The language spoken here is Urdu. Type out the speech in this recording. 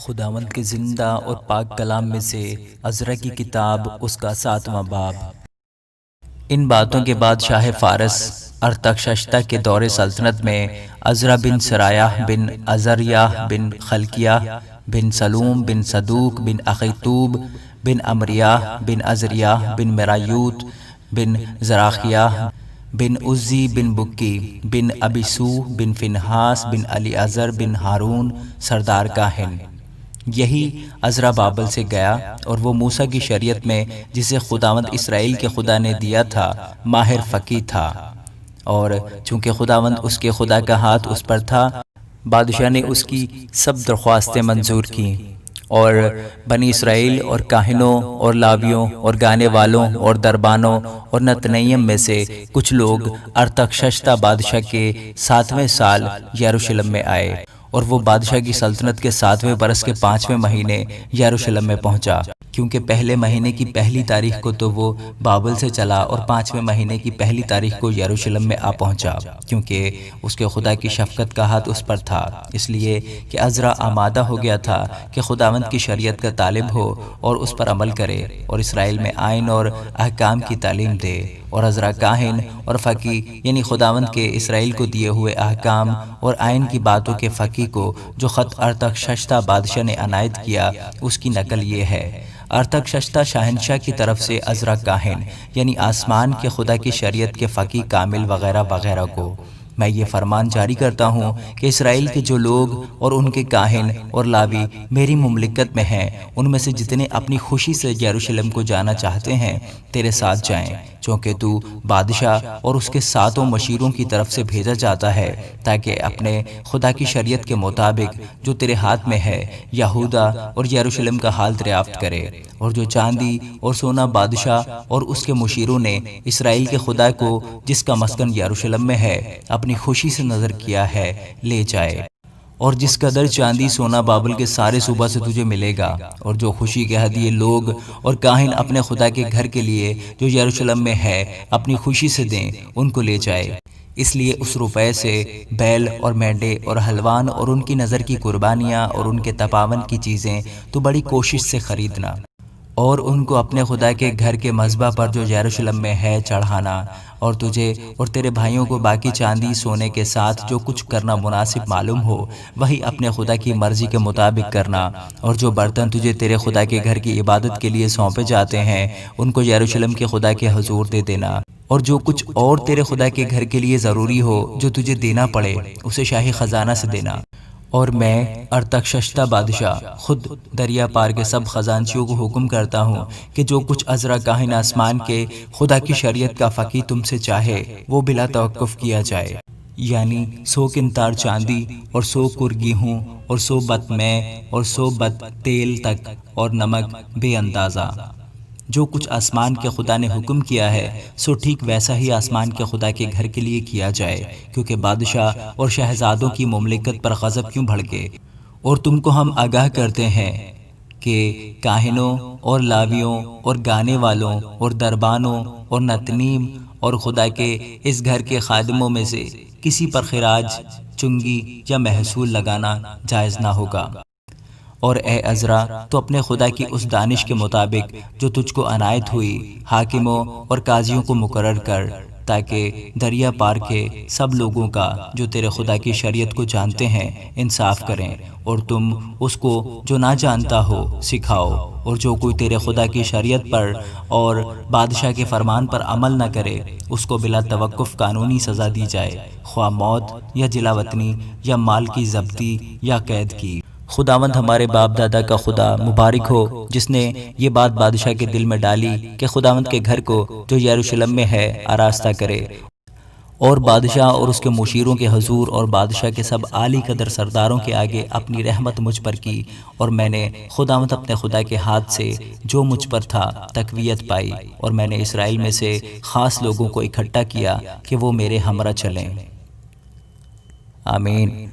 خداوند کے زندہ اور پاک کلام میں سے عزرا کی کتاب اس کا 7واں باب۔ ان باتوں کے بعد شاہ فارس ارتخششتہ کے دور سلطنت میں عزرا بن سرایہ بن عزریہ بن خلقیہ بن سلوم بن صدوق بن اخیتوب بن امریہ بن عزریہ بن مرایوت بن زراخیہ بن عزی بن بکی بن ابیسو بن فنحاس بن علی ازر بن ہارون سردار کاہن، یہی عزرا بابل سے گیا اور وہ موسیٰ کی شریعت میں جسے خداوند اسرائیل کے خدا نے دیا تھا ماہر فقیہ تھا، اور چونکہ خداوند اس کے خدا کا ہاتھ اس پر تھا، بادشاہ نے اس کی سب درخواستیں منظور کیں، اور بنی اسرائیل اور کاہنوں اور لاویوں اور گانے والوں اور دربانوں اور نتنیم میں سے کچھ لوگ ارتخششتہ بادشاہ کے 7ویں سال یروشلم میں آئے، اور وہ بادشاہ کی سلطنت کے 7ویں برس کے 5ویں مہینے یروشلم میں پہنچا، کیونکہ پہلے مہینے کی پہلی تاریخ کو تو وہ بابل سے چلا اور 5ویں مہینے کی پہلی تاریخ کو یروشلم میں آ پہنچا، کیونکہ اس کے خدا کی شفقت کا ہاتھ اس پر تھا، اس لیے کہ عزرا آمادہ ہو گیا تھا کہ خداوند کی شریعت کا طالب ہو اور اس پر عمل کرے اور اسرائیل میں آئین اور احکام کی تعلیم دے، اور عزرا کاہن اور فقیہ یعنی خداوند کے اسرائیل کو دیے ہوئے احکام اور آئین کی باتوں کے فقیہ کو جو خط ارتخششتہ بادشاہ نے عنایت کیا اس کی نقل یہ ہے۔ ارتخششتہ شاہنشاہ کی طرف سے عزرا کاہن یعنی آسمان کے خدا کی شریعت کے فقیہ کامل وغیرہ وغیرہ کو میں یہ فرمان جاری کرتا ہوں کہ اسرائیل کے جو لوگ اور ان کے کاہن اور لاوی میری مملکت میں ہیں، ان میں سے جتنے اپنی خوشی سے یروشلم کو جانا چاہتے ہیں تیرے ساتھ جائیں، چونکہ تو بادشاہ اور اس کے 7 مشیروں کی طرف سے بھیجا جاتا ہے، تاکہ اپنے خدا کی شریعت کے مطابق جو تیرے ہاتھ میں ہے یہودا اور یروشلم کا حال دریافت کرے، اور جو چاندی اور سونا بادشاہ اور اس کے مشیروں نے اسرائیل کے خدا کو جس کا مسکن یروشلم میں ہے اپنی خوشی سے نظر کیا ہے لے جائے، اور جس قدر چاندی سونا بابل کے سارے صوبہ سے تجھے ملے گا، اور جو خوشی کے ہدیے لوگ اور کاہن اپنے خدا کے گھر کے لیے جو یروشلم میں ہے اپنی خوشی سے دیں ان کو لے جائے، اس لیے اس روپے سے بیل اور مینڈے اور حلوان اور ان کی نظر کی قربانیاں اور ان کے تپاون کی چیزیں تو بڑی کوشش سے خریدنا، اور ان کو اپنے خدا کے گھر کے مذبح پر جو یروشلم میں ہے چڑھانا، اور تجھے اور تیرے بھائیوں کو باقی چاندی سونے کے ساتھ جو کچھ کرنا مناسب معلوم ہو وہی اپنے خدا کی مرضی کے مطابق کرنا، اور جو برتن تجھے تیرے خدا کے گھر کی عبادت کے لیے سونپے جاتے ہیں ان کو یروشلم کے خدا کے حضور دے دینا، اور جو کچھ اور تیرے خدا کے گھر کے لیے ضروری ہو جو تجھے دینا پڑے اسے شاہی خزانہ سے دینا، اور میں ارتخششتہ بادشاہ خود دریا پار کے سب خزانچیوں کو حکم کرتا ہوں کہ جو کچھ عزرا کاہن آسمان کے خدا کی شریعت کا فقیہ تم سے چاہے وہ بلا توقف کیا جائے، یعنی 100 کنتار چاندی اور 100 کر گیہوں اور 100 بت میں اور 100 بت تیل تک اور نمک بے اندازہ۔ جو کچھ آسمان کے خدا نے حکم کیا ہے سو ٹھیک ویسا ہی آسمان کے خدا کے گھر کے لیے کیا جائے، کیونکہ بادشاہ اور شہزادوں کی مملکت پر غضب کیوں بھڑکے۔ اور تم کو ہم آگاہ کرتے ہیں کہ کاہنوں اور لاویوں اور گانے والوں اور دربانوں اور نتنیم اور خدا کے اس گھر کے خادموں میں سے کسی پر خراج، چنگی یا محصول لگانا جائز نہ ہوگا، اور اے عزرا تو اپنے خدا کی اس دانش کے مطابق جو تجھ کو عنایت ہوئی حاکموں اور قاضیوں کو مقرر کر، تاکہ دریا پار کے سب لوگوں کا جو تیرے خدا کی شریعت کو جانتے ہیں انصاف کریں، اور تم اس کو جو نہ جانتا ہو سکھاؤ، اور جو کوئی تیرے خدا کی شریعت پر اور بادشاہ کے فرمان پر عمل نہ کرے اس کو بلا توقف قانونی سزا دی جائے، خواہ موت یا جلاوطنی یا مال کی ضبطی یا قید کی۔ خداوند ہمارے باپ دادا کا خدا مبارک ہو جس نے یہ بات بادشاہ کے دل میں ڈالی کہ خداوند کے گھر کو جو یروشلم میں ہے آراستہ کرے، اور بادشاہ اور اس کے مشیروں کے حضور اور بادشاہ کے سب عالی قدر سرداروں کے آگے اپنی رحمت مجھ پر کی، اور میں نے خداوند اپنے خدا کے ہاتھ سے جو مجھ پر تھا تقویت پائی، اور میں نے اسرائیل میں سے خاص لوگوں کو اکٹھا کیا کہ وہ میرے ہمراہ چلیں۔ آمین۔